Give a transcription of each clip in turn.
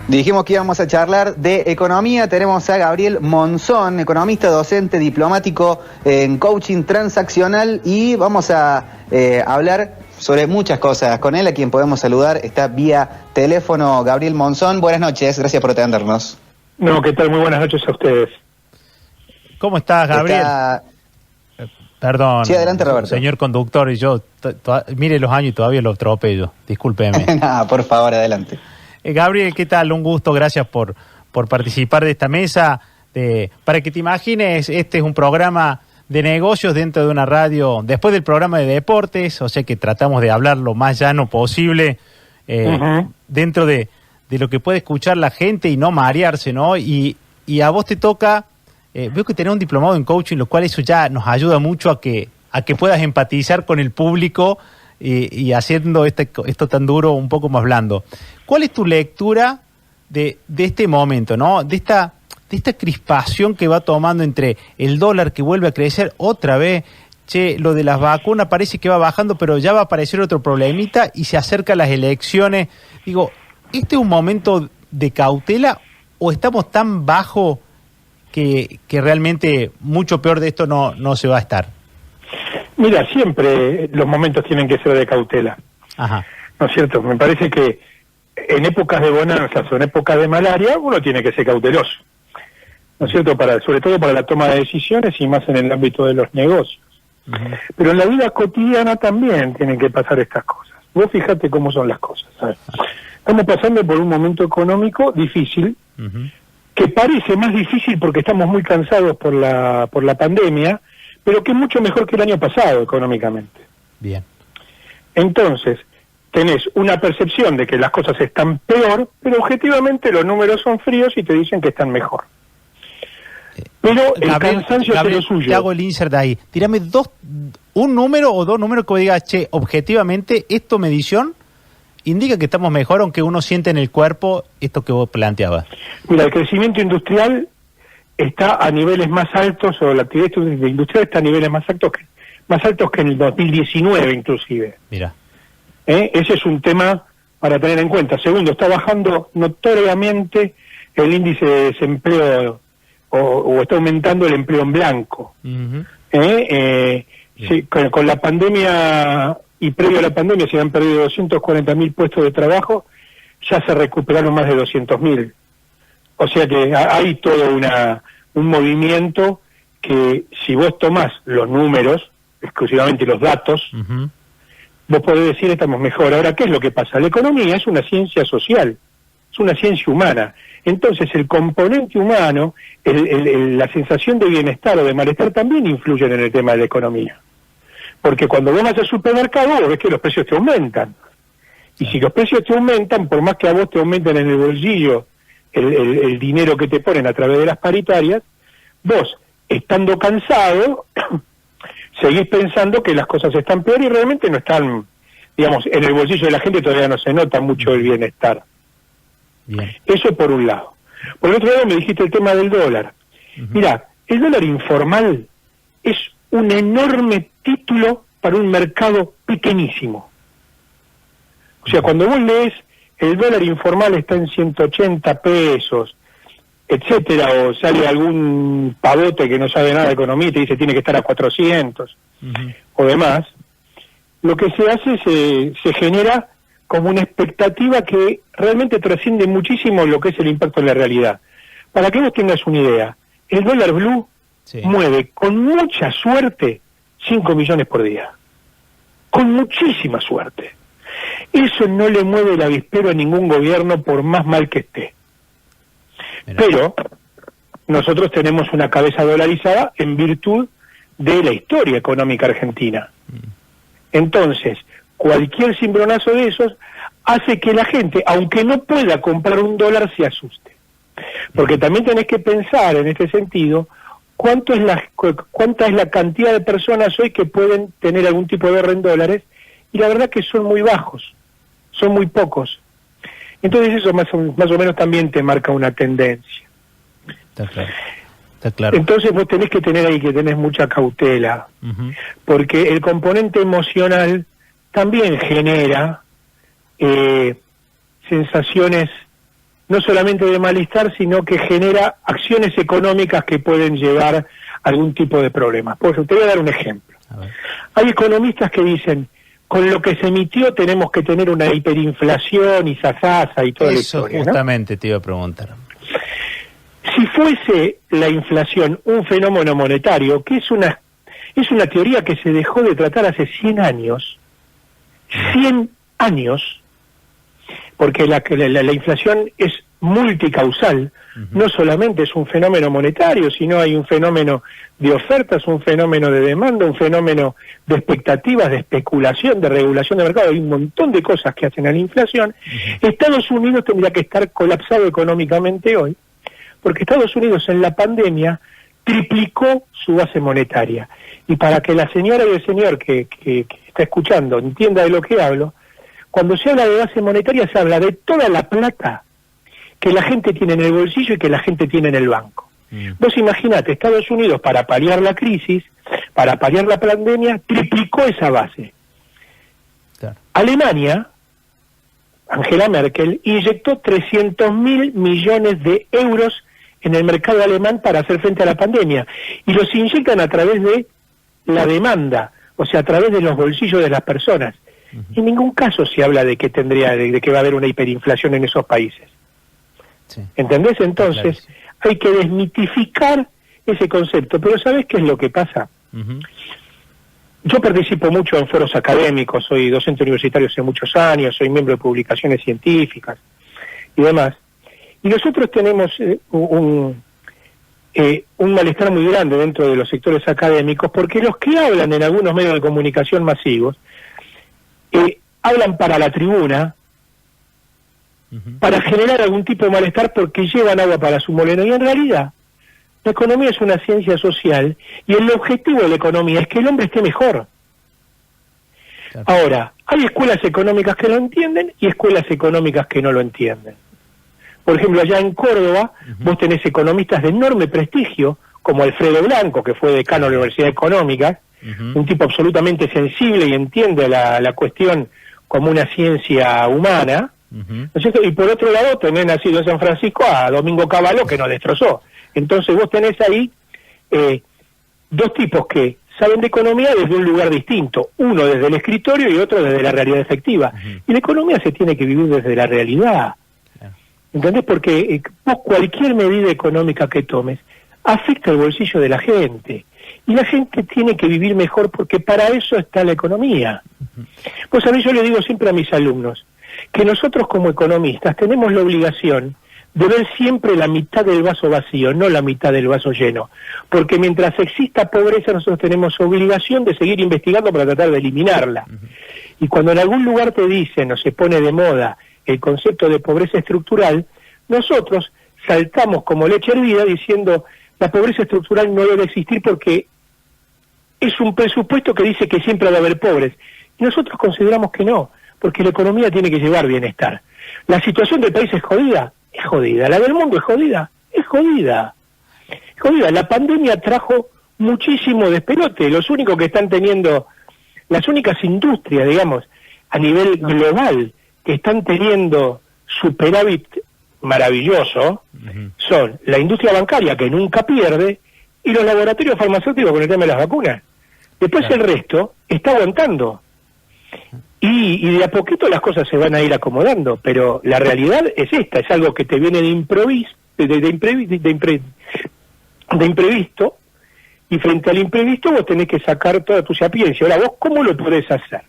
Dijimos que íbamos a charlar de economía. Tenemos a Gabriel Monzón, economista, docente, diplomático en coaching transaccional, y vamos a hablar sobre muchas cosas con él, a quien podemos saludar. Está vía teléfono Gabriel Monzón. Buenas noches, gracias por atendernos. No, ¿qué tal? Muy buenas noches a ustedes. ¿Cómo estás, Gabriel? Perdón. Sí, adelante, Roberto. Señor conductor, y yo, mire los años y todavía lo atropello. Discúlpeme. Nada, por favor, adelante. Gabriel, ¿qué tal? Un gusto, gracias por participar de esta mesa. Para que te imagines, este es un programa de negocios dentro de una radio, después del programa de deportes, o sea que tratamos de hablar lo más llano posible, dentro de lo que puede escuchar la gente y no marearse, ¿no? Y a vos te toca, veo que tenés un diplomado en coaching, lo cual eso ya nos ayuda mucho a que puedas empatizar con el público y haciendo esto tan duro un poco más blando. ¿Cuál es tu lectura de este momento, ¿no? De esta crispación que va tomando entre el dólar que vuelve a crecer otra vez? Che, lo de las vacunas parece que va bajando, pero ya va a aparecer otro problemita y se acercan las elecciones. Digo, ¿este es un momento de cautela o estamos tan bajo que realmente mucho peor de esto no se va a estar? Mira, siempre los momentos tienen que ser de cautela. Ajá. ¿No es cierto? Me parece que en épocas de bonanzas o en épocas de malaria uno tiene que ser cauteloso. ¿No es cierto? Sobre todo para la toma de decisiones y más en el ámbito de los negocios. Pero en la vida cotidiana también tienen que pasar estas cosas. Vos fíjate cómo son las cosas, ¿sabes? Estamos pasando por un momento económico difícil, que parece más difícil porque estamos muy cansados por la pandemia, pero que es mucho mejor que el año pasado económicamente. Bien. Entonces, tenés una percepción de que las cosas están peor, pero objetivamente los números son fríos y te dicen que están mejor. Pero el cansancio es lo suyo. Te hago el insert ahí. Tírame un número o dos números que vos digas, che, objetivamente, esto medición indica que estamos mejor, aunque uno siente en el cuerpo esto que vos planteabas. Mira, el crecimiento industrial está a niveles más altos, o la actividad industrial está a niveles más altos que en el 2019 inclusive. Mira. Ese es un tema para tener en cuenta. Segundo, está bajando notoriamente el índice de desempleo, o está aumentando el empleo en blanco. Sí, con la pandemia y previo a la pandemia se han perdido 240.000 puestos de trabajo, ya se recuperaron más de 200.000. O sea que hay todo un movimiento que, si vos tomás los números, exclusivamente los datos, vos podés decir estamos mejor. Ahora, ¿qué es lo que pasa? La economía es una ciencia social, es una ciencia humana. Entonces el componente humano, la sensación de bienestar o de malestar también influyen en el tema de la economía. Porque cuando vos vas al supermercado, vos ves que los precios te aumentan. Y si los precios te aumentan, por más que a vos te aumenten en el bolsillo el dinero que te ponen a través de las paritarias, vos, estando cansado, seguís pensando que las cosas están peor y realmente no están, digamos, en el bolsillo de la gente todavía no se nota mucho el bienestar. Bien. Eso por un lado. Por el otro lado me dijiste el tema del dólar. Mirá, el dólar informal es un enorme título para un mercado pequeñísimo. O sea, cuando vos lees el dólar informal está en 180 pesos, etcétera, o sale algún pavote que no sabe nada de economía y te dice tiene que estar a 400 o demás, lo que se hace se genera como una expectativa que realmente trasciende muchísimo lo que es el impacto en la realidad. Para que vos tengas una idea, el dólar blue mueve con mucha suerte 5 millones por día. Con muchísima suerte. Eso no le mueve el avispero a ningún gobierno por más mal que esté. Pero nosotros tenemos una cabeza dolarizada en virtud de la historia económica argentina. Entonces, cualquier cimbronazo de esos hace que la gente, aunque no pueda comprar un dólar, se asuste. Porque también tenés que pensar en este sentido, cuánta es la cantidad de personas hoy que pueden tener algún tipo de ahorro en dólares, y la verdad que son muy bajos, son muy pocos. Entonces eso más o menos también te marca una tendencia. Está claro. Entonces vos tenés que tener ahí que tenés mucha cautela, porque el componente emocional también genera sensaciones no solamente de malestar, sino que genera acciones económicas que pueden llevar a algún tipo de problemas. Por eso, te voy a dar un ejemplo. Hay economistas que dicen, con lo que se emitió tenemos que tener una hiperinflación y zafasa y toda la historia, eso justamente, ¿no? Te iba a preguntar. Si fuese la inflación un fenómeno monetario, que es una teoría que se dejó de tratar hace 100 años, 100 años, porque la inflación es multicausal, no solamente es un fenómeno monetario, sino hay un fenómeno de ofertas, un fenómeno de demanda, un fenómeno de expectativas, de especulación, de regulación de mercado, hay un montón de cosas que hacen a la inflación. Estados Unidos tendría que estar colapsado económicamente hoy, porque Estados Unidos en la pandemia triplicó su base monetaria. Y para que la señora y el señor que está escuchando entienda de lo que hablo, cuando se habla de base monetaria se habla de toda la plata que la gente tiene en el bolsillo y que la gente tiene en el banco. Vos imaginate, Estados Unidos para paliar la crisis, para paliar la pandemia, triplicó esa base. Claro. Alemania, Angela Merkel, inyectó 300.000 millones de euros en el mercado alemán para hacer frente a la pandemia. Y los inyectan a través de la demanda, o sea, a través de los bolsillos de las personas. En ningún caso se habla de que de que va a haber una hiperinflación en esos países. Sí. ¿Entendés? Entonces, hay que desmitificar ese concepto. Pero ¿sabés qué es lo que pasa? Yo participo mucho en foros académicos, soy docente universitario hace muchos años, soy miembro de publicaciones científicas y demás. Y nosotros tenemos un malestar muy grande dentro de los sectores académicos, porque los que hablan en algunos medios de comunicación masivos, hablan para la tribuna, para generar algún tipo de malestar porque llevan agua para su molino. Y en realidad, la economía es una ciencia social y el objetivo de la economía es que el hombre esté mejor. Claro. Ahora, hay escuelas económicas que lo entienden y escuelas económicas que no lo entienden. Por ejemplo, allá en Córdoba, vos tenés economistas de enorme prestigio, como Alfredo Blanco, que fue decano de la Universidad Económica, un tipo absolutamente sensible y entiende la cuestión como una ciencia humana, ¿no es cierto? Y por otro lado tenés nacido en San Francisco a Domingo Cavallo, que nos destrozó. Entonces vos tenés ahí dos tipos que saben de economía desde un lugar distinto, uno desde el escritorio y otro desde la realidad efectiva. Y la economía se tiene que vivir desde la realidad, ¿entendés? Porque vos cualquier medida económica que tomes afecta el bolsillo de la gente. Y la gente tiene que vivir mejor porque para eso está la economía. Pues a mí yo le digo siempre a mis alumnos que nosotros como economistas tenemos la obligación de ver siempre la mitad del vaso vacío, no la mitad del vaso lleno. Porque mientras exista pobreza nosotros tenemos obligación de seguir investigando para tratar de eliminarla. Y cuando en algún lugar te dicen o se pone de moda el concepto de pobreza estructural, nosotros saltamos como leche hervida diciendo la pobreza estructural no debe existir porque es un presupuesto que dice que siempre va a haber pobres. Y nosotros consideramos que no, porque la economía tiene que llevar bienestar. ¿La situación del país es jodida? Es jodida. ¿La del mundo es jodida? Es jodida. Es jodida. La pandemia trajo muchísimo despelote. Los únicos que están teniendo, las únicas industrias, digamos, a nivel global, que están teniendo superávit maravilloso, son la industria bancaria, que nunca pierde, y los laboratorios farmacéuticos con el tema de las vacunas. Después el resto está aguantando. Y de a poquito las cosas se van a ir acomodando, pero la realidad es esta, es algo que te viene de imprevisto, y frente al imprevisto vos tenés que sacar toda tu sapiencia. Ahora, ¿vos cómo lo podés hacer?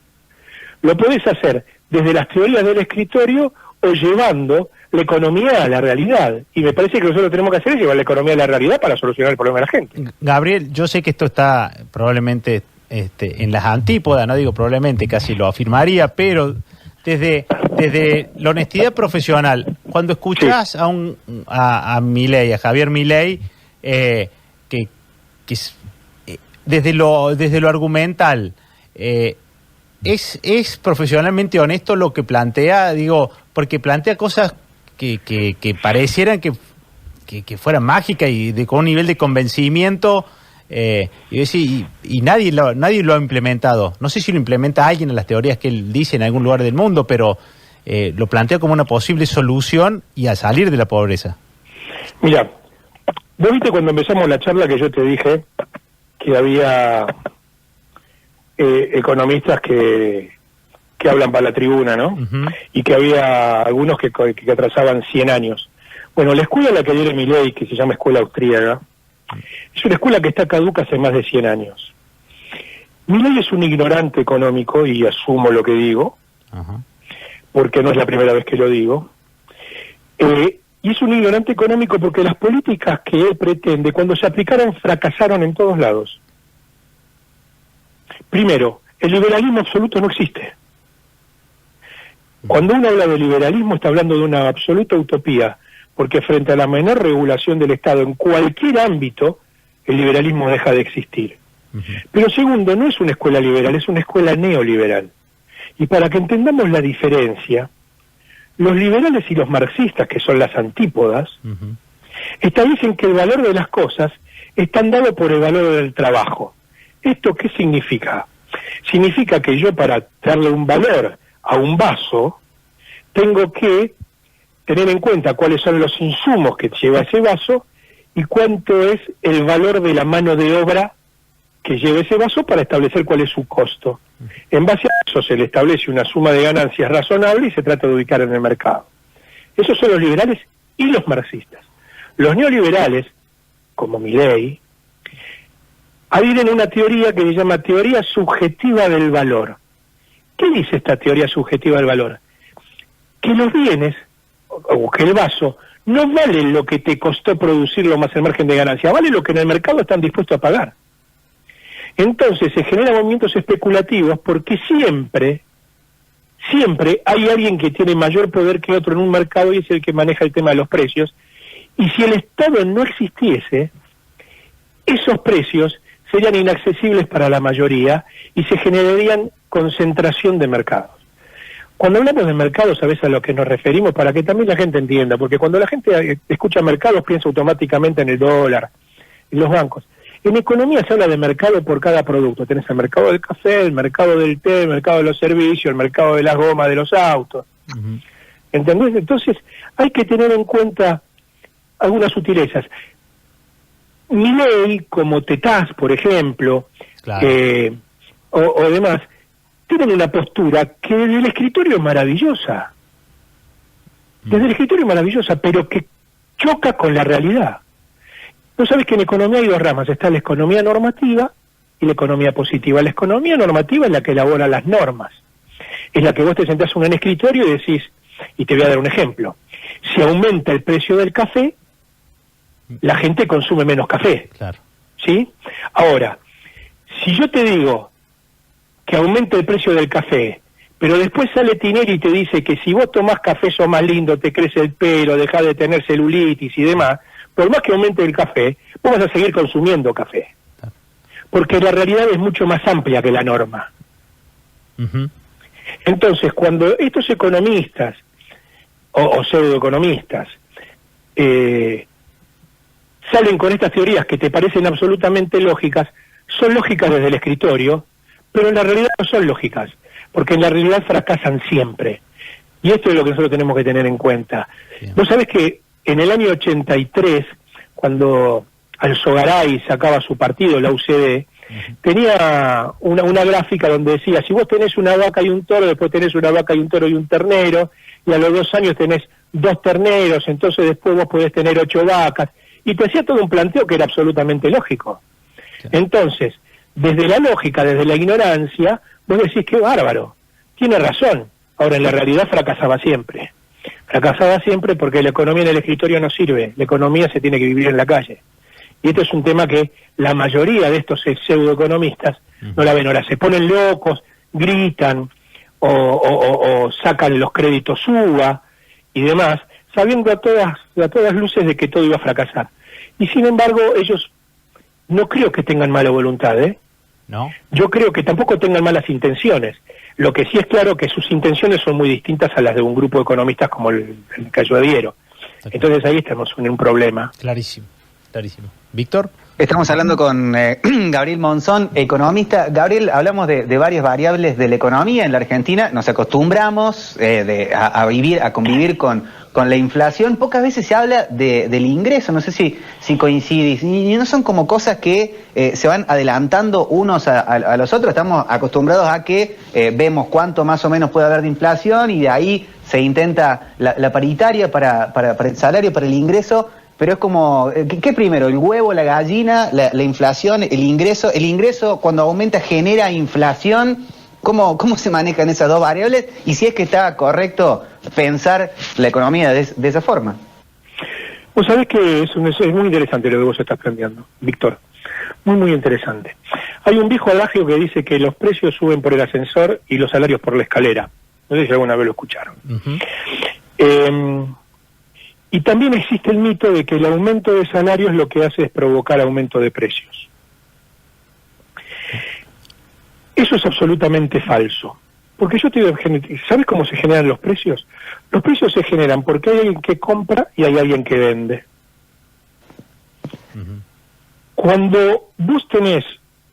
Lo podés hacer desde las teorías del escritorio o llevando la economía a la realidad. Y me parece que nosotros lo que tenemos que hacer es llevar la economía a la realidad para solucionar el problema de la gente. Gabriel, yo sé que esto está probablemente en las antípodas, no digo probablemente, casi lo afirmaría, pero desde la honestidad profesional, cuando escuchás a Milei, a Javier Milei, que desde lo argumental, es profesionalmente honesto lo que plantea, digo, porque plantea cosas que parecieran que fueran mágicas y con un nivel de convencimiento, y nadie lo ha implementado. No sé si lo implementa alguien en las teorías que él dice en algún lugar del mundo, pero lo plantea como una posible solución y a salir de la pobreza. Mira, vos viste cuando empezamos la charla que yo te dije que había economistas que hablan para la tribuna, ¿no? Uh-huh. Y que había algunos que atrasaban 100 años. Bueno, la escuela a la que adhiere Milei, que se llama Escuela Austríaca, es una escuela que está caduca hace más de 100 años. Milei es un ignorante económico, y asumo lo que digo, Uh-huh. porque no es la primera vez que lo digo, y es un ignorante económico porque las políticas que él pretende, cuando se aplicaron, fracasaron en todos lados. Primero, el liberalismo absoluto no existe. Cuando uno habla de liberalismo está hablando de una absoluta utopía, porque frente a la menor regulación del Estado en cualquier ámbito, el liberalismo deja de existir. Uh-huh. Pero segundo, no es una escuela liberal, es una escuela neoliberal. Y para que entendamos la diferencia, los liberales y los marxistas, que son las antípodas, Uh-huh. establecen que el valor de las cosas está dado por el valor del trabajo. ¿Esto qué significa? Significa que yo, para darle un valor a un vaso, tengo que tener en cuenta cuáles son los insumos que lleva ese vaso y cuánto es el valor de la mano de obra que lleva ese vaso para establecer cuál es su costo. En base a eso se le establece una suma de ganancias razonable y se trata de ubicar en el mercado. Esos son los liberales y los marxistas. Los neoliberales, como Milei, adhieren a una teoría que se llama teoría subjetiva del valor. ¿Qué dice esta teoría subjetiva del valor? Que los bienes, o que el vaso, no vale lo que te costó producirlo más el margen de ganancia, vale lo que en el mercado están dispuestos a pagar. Entonces se generan movimientos especulativos porque siempre hay alguien que tiene mayor poder que otro en un mercado y es el que maneja el tema de los precios. Y si el Estado no existiese, esos precios serían inaccesibles para la mayoría y se generarían concentración de mercados. Cuando hablamos de mercados, ¿sabes a lo que nos referimos? Para que también la gente entienda, porque cuando la gente escucha mercados piensa automáticamente en el dólar, en los bancos. En economía se habla de mercado por cada producto. Tenés el mercado del café, el mercado del té, el mercado de los servicios, el mercado de las gomas de los autos. Uh-huh. ¿Entendés? Entonces hay que tener en cuenta algunas sutilezas. Milei, como Tetaz, por ejemplo, Claro. o demás, tienen una postura que desde el escritorio es maravillosa. Desde el escritorio es maravillosa, pero que choca con la realidad. Vos sabés que en economía hay dos ramas, está la economía normativa y la economía positiva. La economía normativa es la que elabora las normas. Es la que vos te sentás en un escritorio y decís, y te voy a dar un ejemplo, si aumenta el precio del café, la gente consume menos café. Claro. ¿Sí? Ahora, si yo te digo que aumente el precio del café, pero después sale Tinelli y te dice que si vos tomás café sos más lindo, te crece el pelo, dejás de tener celulitis y demás, por más que aumente el café, vos vas a seguir consumiendo café. Porque la realidad es mucho más amplia que la norma. Uh-huh. Entonces, cuando estos economistas, o pseudoeconomistas, salen con estas teorías que te parecen absolutamente lógicas, son lógicas desde el escritorio, pero en la realidad no son lógicas, porque en la realidad fracasan siempre. Y esto es lo que nosotros tenemos que tener en cuenta. Bien. Vos sabés que en el año 83, cuando Alzogaray sacaba su partido, la UCD, tenía una gráfica donde decía, si vos tenés una vaca y un toro, después tenés una vaca y un toro y un ternero, y a los 2 años tenés 2 terneros, entonces después vos podés tener 8 vacas, y te hacía todo un planteo que era absolutamente lógico. Sí. Entonces, desde la lógica, desde la ignorancia, vos decís, qué bárbaro, tiene razón. Ahora, en la realidad fracasaba siempre. Fracasaba siempre porque la economía en el escritorio no sirve, la economía se tiene que vivir en la calle. Y esto es un tema que la mayoría de estos pseudoeconomistas no la ven. Ahora se ponen locos, gritan o sacan los créditos UBA y demás, sabiendo a todas luces de que todo iba a fracasar. Y sin embargo, ellos no creo que tengan mala voluntad, ¿eh? ¿No? Yo creo que tampoco tengan malas intenciones. Lo que sí es claro que sus intenciones son muy distintas a las de un grupo de economistas como el que yo adhiero. Entonces ahí estamos en un problema. Clarísimo, clarísimo. ¿Víctor? Estamos hablando con Gabriel Monzón, economista. Gabriel, hablamos de varias variables de la economía en la Argentina. Nos acostumbramos a convivir con la inflación. Pocas veces se habla del ingreso. No sé si coincidís. Y no son como cosas que se van adelantando unos a los otros. Estamos acostumbrados a que vemos cuánto más o menos puede haber de inflación y de ahí se intenta la paritaria para el salario, para el ingreso. Pero es como, ¿qué primero? ¿El huevo, la gallina, la inflación, el ingreso? ¿El ingreso cuando aumenta genera inflación? ¿Cómo se manejan esas dos variables? Y si es que está correcto pensar la economía de esa forma. Vos sabés que es muy interesante lo que vos estás planteando, Víctor. Muy, muy interesante. Hay un viejo adagio que dice que los precios suben por el ascensor y los salarios por la escalera. No sé si alguna vez lo escucharon. Y también existe el mito de que el aumento de salarios lo que hace es provocar aumento de precios. Eso es absolutamente falso. Porque yo te digo, ¿sabes cómo se generan los precios? Los precios se generan porque hay alguien que compra y hay alguien que vende. Cuando vos tenés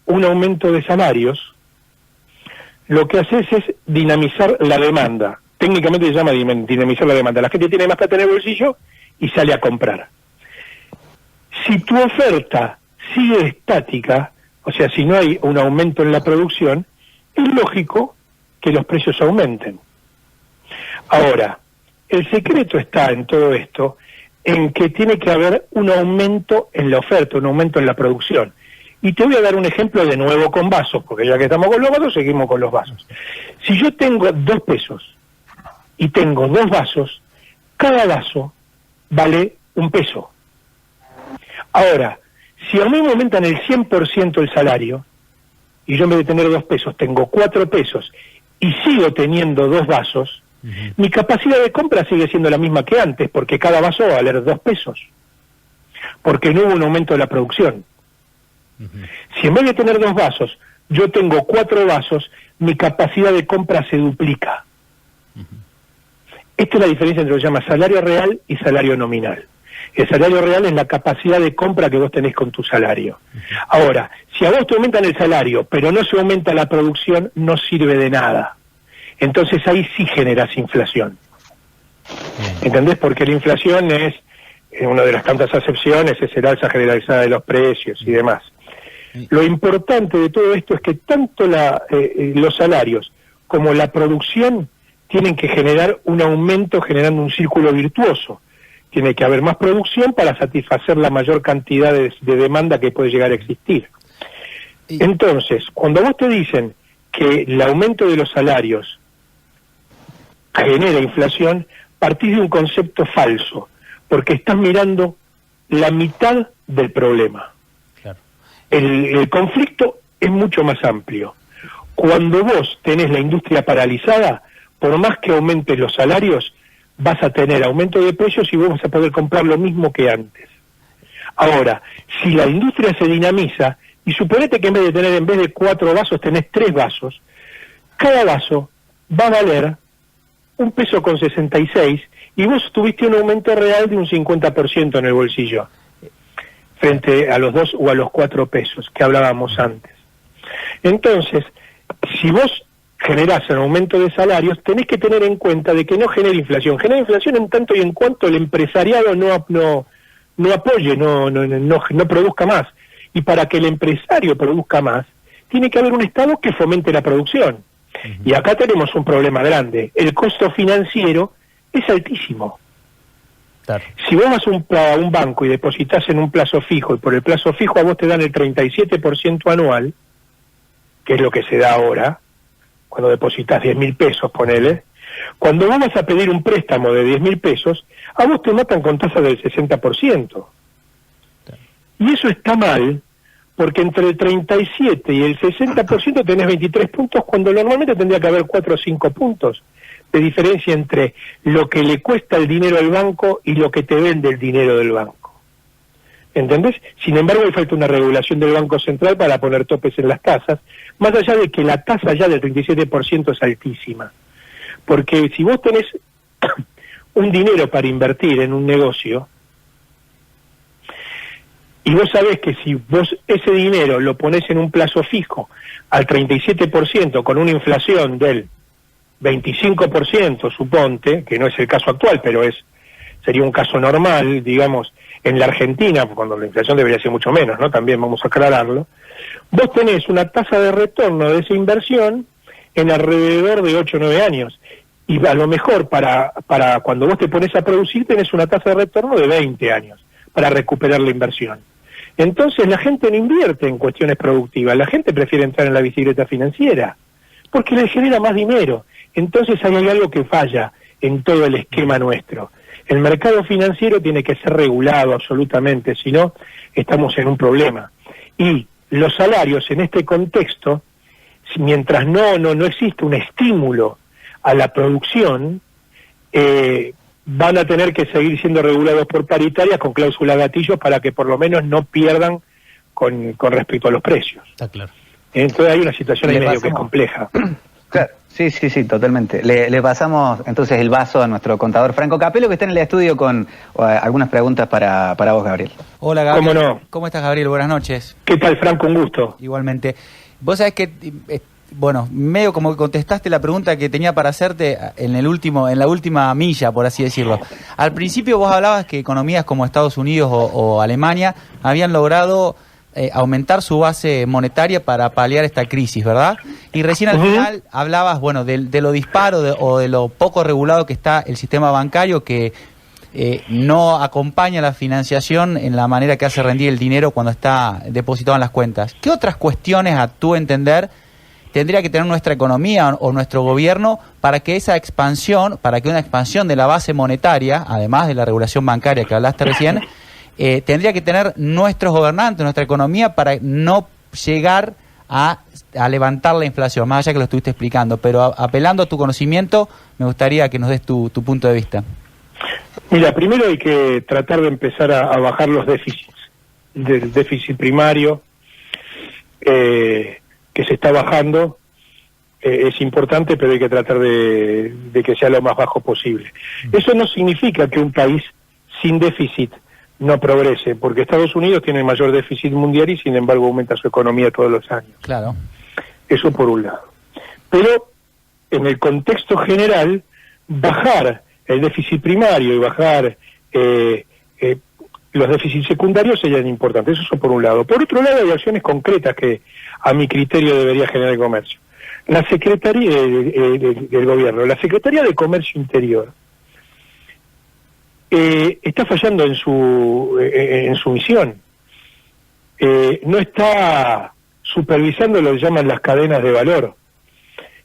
un aumento de salarios, lo que haces es dinamizar la demanda. Técnicamente se llama dinamizar la demanda. La gente tiene más plata en el bolsillo y sale a comprar. Si tu oferta sigue estática, o sea, si no hay un aumento en la producción, es lógico que los precios aumenten. Ahora, el secreto está en todo esto, en que tiene que haber un aumento en la oferta, un aumento en la producción. Y te voy a dar un ejemplo de nuevo con vasos, porque ya que estamos con los vasos, seguimos con los vasos. Si yo tengo 2 pesos, y tengo 2 vasos, cada vaso vale 1 peso. Ahora, si a mí me aumentan el 100% el salario, y yo en vez de tener 2 pesos tengo 4 pesos, y sigo teniendo 2 vasos, mi capacidad de compra sigue siendo la misma que antes, porque cada vaso va a valer 2 pesos, porque no hubo un aumento de la producción. Si en vez de tener 2 vasos, yo tengo 4 vasos, mi capacidad de compra se duplica. Esta es la diferencia entre lo que se llama salario real y salario nominal. El salario real es la capacidad de compra que vos tenés con tu salario. Ahora, si a vos te aumentan el salario, pero no se aumenta la producción, no sirve de nada. Entonces ahí sí generas inflación. ¿Entendés? Porque la inflación es, una de las tantas acepciones, es el alza generalizada de los precios y demás. Lo importante de todo esto es que tanto los salarios como la producción tienen que generar un aumento generando un círculo virtuoso. Tiene que haber más producción para satisfacer la mayor cantidad de demanda que puede llegar a existir. Entonces, cuando vos te dicen que el aumento de los salarios genera inflación, partís de un concepto falso, porque estás mirando la mitad del problema. Claro. El conflicto es mucho más amplio. Cuando vos tenés la industria paralizada, por más que aumentes los salarios, vas a tener aumento de precios y vos vas a poder comprar lo mismo que antes. Ahora, si la industria se dinamiza, y suponete que en vez de 4 vasos tenés 3 vasos, cada vaso va a valer 1,66 pesos y vos tuviste un aumento real de un 50% en el bolsillo, frente a los 2 o a los 4 pesos que hablábamos antes. Entonces, si vos generás un aumento de salarios, tenés que tener en cuenta de que no genera inflación. Genera inflación en tanto y en cuanto el empresariado no apoye, no produzca más. Y para que el empresario produzca más, tiene que haber un Estado que fomente la producción. Y acá tenemos un problema grande. El costo financiero es altísimo. Claro. Si vos vas a un banco y depositas en un plazo fijo, y por el plazo fijo a vos te dan el 37% anual, que es lo que se da ahora, cuando depositas 10.000 pesos, ponele, cuando vos vas a pedir un préstamo de 10.000 pesos, a vos te matan con tasa del 60%. Y eso está mal, porque entre el 37 y el 60% tenés 23 puntos, cuando normalmente tendría que haber 4 o 5 puntos de diferencia entre lo que le cuesta el dinero al banco y lo que te vende el dinero del banco. ¿Entendés? Sin embargo, le falta una regulación del Banco Central para poner topes en las tasas, más allá de que la tasa ya del 37% es altísima. Porque si vos tenés un dinero para invertir en un negocio, Y vos sabés que si vos ese dinero lo ponés en un plazo fijo al 37% con una inflación del 25%, suponte, que no es el caso actual, pero sería un caso normal, digamos, en la Argentina, cuando la inflación debería ser mucho menos, ¿no? También vamos a aclararlo. Vos tenés una tasa de retorno de esa inversión en alrededor de 8 o 9 años. Y a lo mejor para cuando vos te pones a producir tenés una tasa de retorno de 20 años para recuperar la inversión. Entonces la gente no invierte en cuestiones productivas, la gente prefiere entrar en la bicicleta financiera, porque le genera más dinero. Entonces hay algo que falla en todo el esquema nuestro. El mercado financiero tiene que ser regulado absolutamente, si no, estamos en un problema. Y los salarios en este contexto, mientras no existe un estímulo a la producción, van a tener que seguir siendo regulados por paritarias con cláusula gatillo para que por lo menos no pierdan con respecto a los precios. Está claro. Entonces hay una situación ahí medio que es compleja. Claro, sí, totalmente. Le pasamos entonces el vaso a nuestro contador Franco Capello, que está en el estudio con algunas preguntas para vos, Gabriel. Hola, Gabriel. ¿Cómo no? ¿Cómo estás, Gabriel? Buenas noches. ¿Qué tal, Franco? Un gusto. Igualmente. Vos sabés que, bueno, medio como que contestaste la pregunta que tenía para hacerte en la última milla, por así decirlo. Al principio vos hablabas que economías como Estados Unidos o Alemania habían logrado aumentar su base monetaria para paliar esta crisis, ¿verdad? Y recién al final hablabas, bueno, de lo disparo o de lo poco regulado que está el sistema bancario, que no acompaña la financiación en la manera que hace rendir el dinero cuando está depositado en las cuentas. ¿Qué otras cuestiones, a tu entender, tendría que tener nuestra economía o nuestro gobierno para que una expansión de la base monetaria, además de la regulación bancaria que hablaste recién, tendría que tener nuestros gobernantes, nuestra economía, para no llegar a levantar la inflación, más allá que lo estuviste explicando, pero apelando a tu conocimiento, me gustaría que nos des tu punto de vista. Mira, primero hay que tratar de empezar a bajar los déficits, del déficit primario, que se está bajando, es importante, pero hay que tratar de que sea lo más bajo posible. Eso no significa que un país sin déficit no progrese, porque Estados Unidos tiene el mayor déficit mundial y sin embargo aumenta su economía todos los años. Claro. Eso por un lado. Pero en el contexto general, bajar el déficit primario y bajar los déficits secundarios serían importantes. Eso por un lado. Por otro lado, hay acciones concretas que a mi criterio debería generar el comercio. La Secretaría del Gobierno, la Secretaría de Comercio Interior, está fallando en su misión. No está supervisando lo que llaman las cadenas de valor.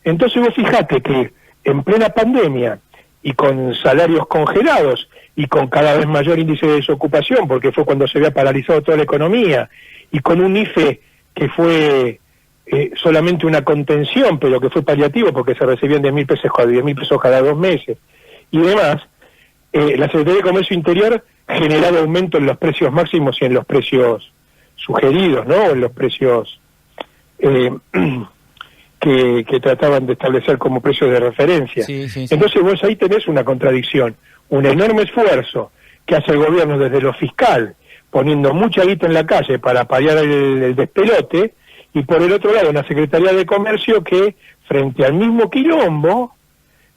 Entonces vos fijate que en plena pandemia y con salarios congelados y con cada vez mayor índice de desocupación, porque fue cuando se había paralizado toda la economía, y con un IFE que fue solamente una contención, pero que fue paliativo porque se recibían 10.000 pesos cada 2 meses y demás, la Secretaría de Comercio Interior generaba aumento en los precios máximos y en los precios sugeridos, ¿no? En los precios que trataban de establecer como precios de referencia. Sí. Entonces vos ahí tenés una contradicción, un enorme esfuerzo que hace el gobierno desde lo fiscal, poniendo mucha guita en la calle para paliar el despelote, y por el otro lado una Secretaría de Comercio que, frente al mismo quilombo,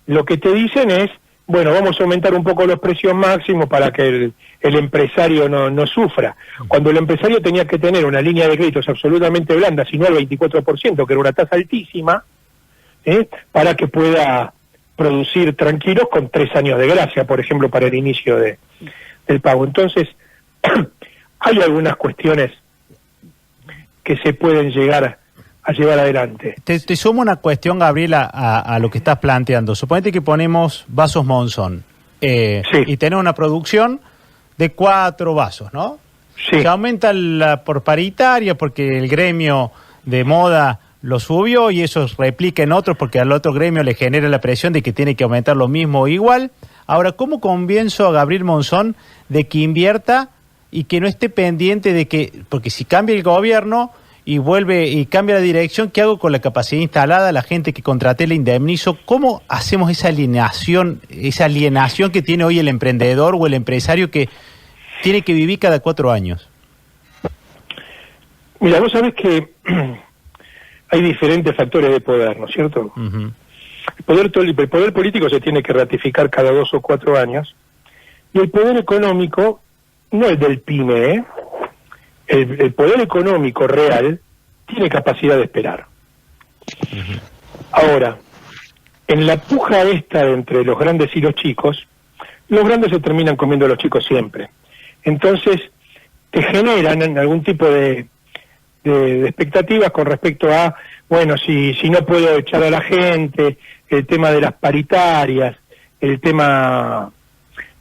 lo que te dicen es, bueno, vamos a aumentar un poco los precios máximos para que el empresario no sufra. Cuando el empresario tenía que tener una línea de créditos absolutamente blanda, sino al 24%, que era una tasa altísima, para que pueda producir tranquilos con 3 años de gracia, por ejemplo, para el inicio del pago. Entonces, hay algunas cuestiones que se pueden llegar a llevar adelante. Te sumo una cuestión, Gabriel, a lo que estás planteando. Suponete que ponemos vasos Monzón y tenemos una producción de 4 vasos, ¿no? Sí. Se aumenta por paritaria porque el gremio de moda lo subió y eso replica en otros porque al otro gremio le genera la presión de que tiene que aumentar lo mismo o igual. Ahora, ¿cómo convenzo a Gabriel Monzón de que invierta y que no esté pendiente de que, porque si cambia el gobierno y vuelve y cambia la dirección, ¿qué hago con la capacidad instalada, la gente que contraté la indemnizo? ¿Cómo hacemos esa alienación que tiene hoy el emprendedor o el empresario que tiene que vivir cada 4 años? Mira, vos sabés que hay diferentes factores de poder, ¿no es cierto? Ujú. El poder político se tiene que ratificar cada 2 o 4 años, y el poder económico, no el del PYME, ¿eh? El poder económico real tiene capacidad de esperar. Ahora, en la puja esta entre los grandes y los chicos se terminan comiendo a los chicos siempre. Entonces, te generan algún tipo de expectativas con respecto a, bueno, si no puedo echar a la gente, el tema de las paritarias, el tema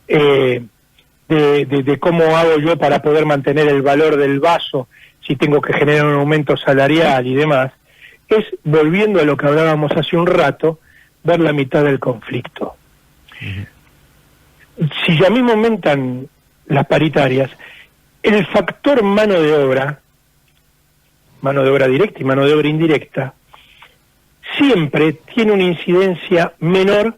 de cómo hago yo para poder mantener el valor del vaso, si tengo que generar un aumento salarial y demás, es, volviendo a lo que hablábamos hace un rato, ver la mitad del conflicto. Si ya mismo aumentan las paritarias, el factor mano de obra directa y mano de obra indirecta, siempre tiene una incidencia menor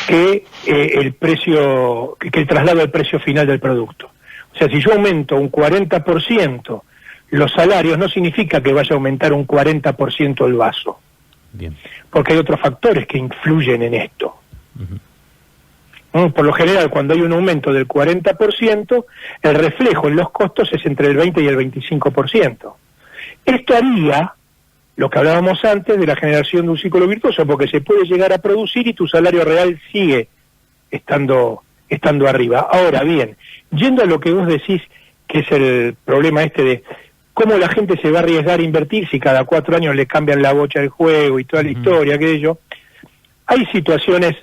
que el precio, que el traslado al precio final del producto. O sea, si yo aumento un 40% los salarios, no significa que vaya a aumentar un 40% el vaso. Bien. Porque hay otros factores que influyen en esto. Por lo general, cuando hay un aumento del 40%, el reflejo en los costos es entre el 20 y el 25%. Esto haría lo que hablábamos antes de la generación de un ciclo virtuoso, porque se puede llegar a producir y tu salario real sigue estando arriba. Ahora bien, yendo a lo que vos decís, que es el problema este de cómo la gente se va a arriesgar a invertir si cada 4 años le cambian la bocha del juego y toda la historia, aquello, hay situaciones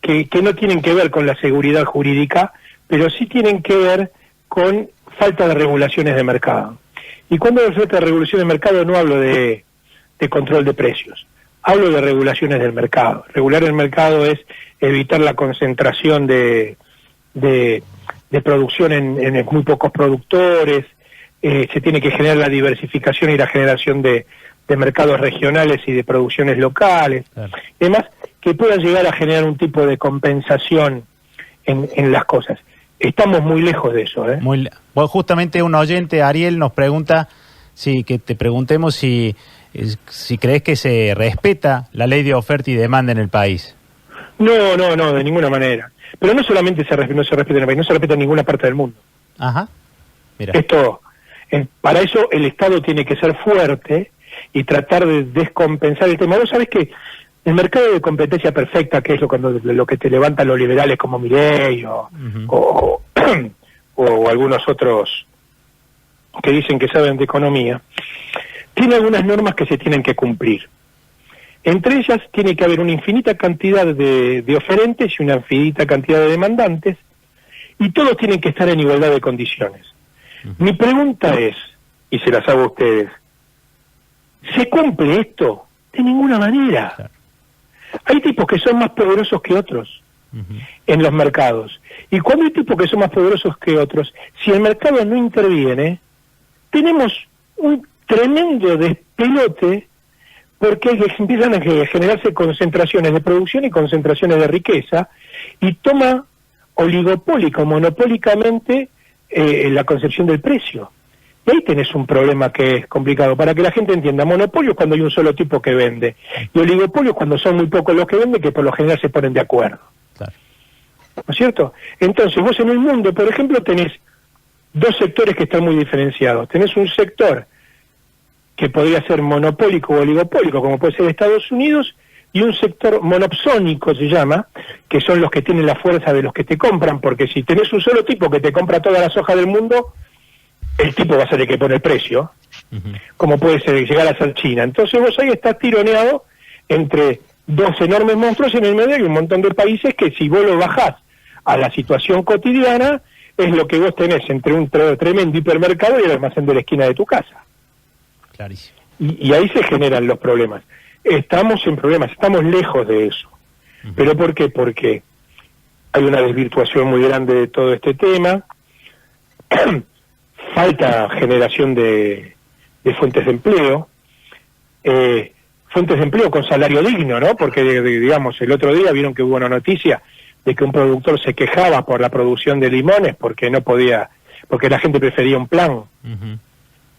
que no tienen que ver con la seguridad jurídica, pero sí tienen que ver con falta de regulaciones de mercado. Y cuando hablo de falta de regulación de mercado no hablo de control de precios, hablo de regulaciones del mercado. Regular el mercado es evitar la concentración de producción en muy pocos productores, se tiene que generar la diversificación y la generación de mercados regionales y de producciones locales, claro. Además, que puedan llegar a generar un tipo de compensación en las cosas. Estamos muy lejos de eso, ¿eh? Bueno, justamente un oyente, Ariel, nos pregunta, que te preguntemos si crees que se respeta la ley de oferta y demanda en el país. No, de ninguna manera. Pero no solamente no se respeta en el país, no se respeta en ninguna parte del mundo. Ajá. Mira. Para eso el Estado tiene que ser fuerte y tratar de descompensar el tema. Vos sabés que el mercado de competencia perfecta, que es lo que te levantan los liberales como Milei o algunos otros que dicen que saben de economía, tiene algunas normas que se tienen que cumplir. Entre ellas tiene que haber una infinita cantidad de oferentes y una infinita cantidad de demandantes, y todos tienen que estar en igualdad de condiciones. Mi pregunta es, y se las hago a ustedes, ¿se cumple esto? De ninguna manera. Claro. Hay tipos que son más poderosos que otros en los mercados. Y cuando hay tipos que son más poderosos que otros, si el mercado no interviene, tenemos un tremendo despelote, porque empiezan a generarse concentraciones de producción y concentraciones de riqueza, y toma oligopólica o monopólicamente la concepción del precio. Y ahí tenés un problema que es complicado. Para que la gente entienda, monopolio es cuando hay un solo tipo que vende, y oligopolio es cuando son muy pocos los que venden, que por lo general se ponen de acuerdo. Claro. ¿No es cierto? Entonces, vos en el mundo, por ejemplo, tenés dos sectores que están muy diferenciados. Tenés un sector que podría ser monopólico o oligopólico, como puede ser Estados Unidos, y un sector monopsónico se llama, que son los que tienen la fuerza de los que te compran, porque si tenés un solo tipo que te compra toda la soja del mundo, el tipo va a ser el que pone el precio, como puede ser llegar a ser China. Entonces vos ahí estás tironeado entre dos enormes monstruos en el medio y un montón de países que, si vos lo bajás a la situación cotidiana, es lo que vos tenés entre un tremendo hipermercado y el almacén de la esquina de tu casa. Clarísimo. Y ahí se generan los problemas. Estamos en problemas, estamos lejos de eso. ¿Pero por qué? Porque hay una desvirtuación muy grande de todo este tema, falta generación de fuentes de empleo, fuentes de empleo con salario digno, ¿no? Porque, digamos, el otro día vieron que hubo una noticia de que un productor se quejaba por la producción de limones porque no podía, porque la gente prefería un plan.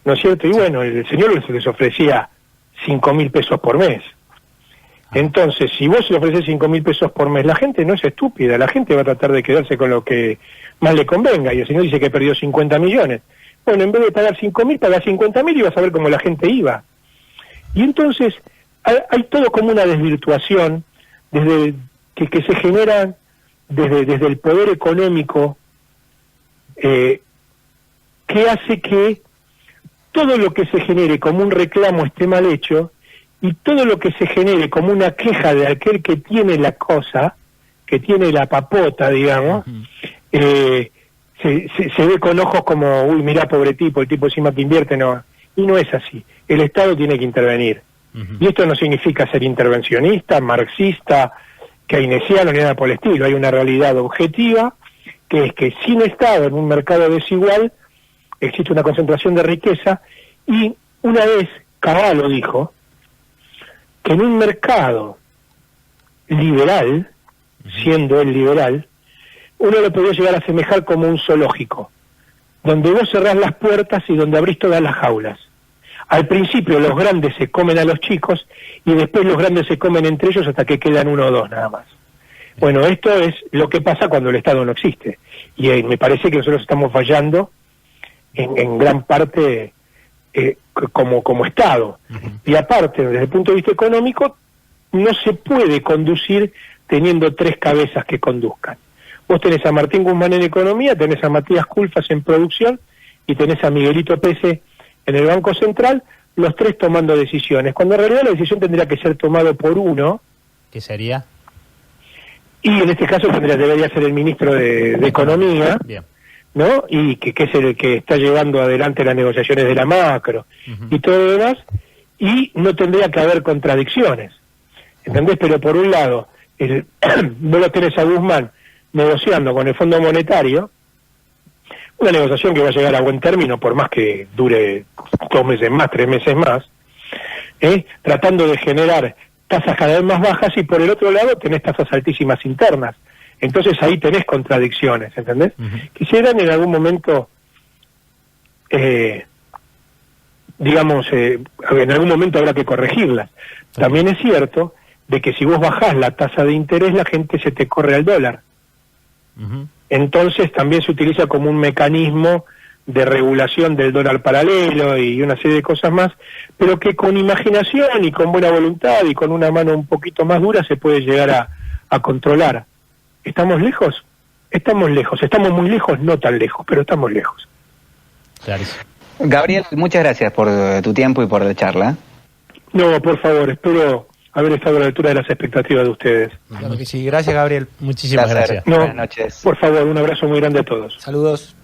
¿no es cierto? Y bueno, el señor les ofrecía 5.000 pesos por mes. Entonces, si vos le ofreces 5.000 pesos por mes, la gente no es estúpida, la gente va a tratar de quedarse con lo que más le convenga, y el señor dice que perdió 50 millones. Bueno, en vez de pagar 5.000, paga 50.000 y vas a ver cómo la gente iba. Y entonces, hay todo como una desvirtuación desde que se genera desde el poder económico, que hace que todo lo que se genere como un reclamo esté mal hecho, y todo lo que se genere como una queja de aquel que tiene la cosa, que tiene la papota, digamos, se ve con ojos como, uy, mirá, pobre tipo, el tipo encima que invierte, no. Y no es así. El Estado tiene que intervenir. Y esto no significa ser intervencionista, marxista, keynesiano, ni nada por el estilo. Hay una realidad objetiva, que es que sin Estado, en un mercado desigual, existe una concentración de riqueza, y una vez Cavallo dijo que en un mercado liberal, siendo él liberal, uno lo podía llegar a asemejar como un zoológico, donde vos cerrás las puertas y donde abrís todas las jaulas. Al principio los grandes se comen a los chicos y después los grandes se comen entre ellos hasta que quedan uno o dos nada más. Bueno, esto es lo que pasa cuando el Estado no existe. Y me parece que nosotros estamos fallando en gran parte como Estado. Y aparte, desde el punto de vista económico, no se puede conducir teniendo tres cabezas que conduzcan. Vos tenés a Martín Guzmán en economía, tenés a Matías Culfas en producción y tenés a Miguelito Pese en el Banco Central, los tres tomando decisiones, cuando en realidad la decisión tendría que ser tomada por uno. ¿Qué sería? Y en este caso debería ser el ministro de Economía. Bien. ¿No? Y que es el que está llevando adelante las negociaciones de la macro y todo lo demás, y no tendría que haber contradicciones, ¿entendés? Pero por un lado, vos lo tenés a Guzmán negociando con el Fondo Monetario, una negociación que va a llegar a buen término, por más que dure 2 meses más, 3 meses más, tratando de generar tasas cada vez más bajas, y por el otro lado tenés tasas altísimas internas. Entonces ahí tenés contradicciones, ¿entendés? Quisieran en algún momento, en algún momento habrá que corregirlas. También es cierto de que si vos bajás la tasa de interés, la gente se te corre al dólar. Entonces también se utiliza como un mecanismo de regulación del dólar paralelo y una serie de cosas más, pero que con imaginación y con buena voluntad y con una mano un poquito más dura se puede llegar a controlar. ¿Estamos lejos? Estamos lejos. Estamos muy lejos, no tan lejos, pero estamos lejos. Clarísimo. Gabriel, muchas gracias por tu tiempo y por la charla. No, por favor, espero haber estado a la altura de las expectativas de ustedes. Claro que sí. Gracias, Gabriel. Muchísimas Placer. gracias. No, Buenas noches. por favor, un abrazo muy grande a todos. Saludos.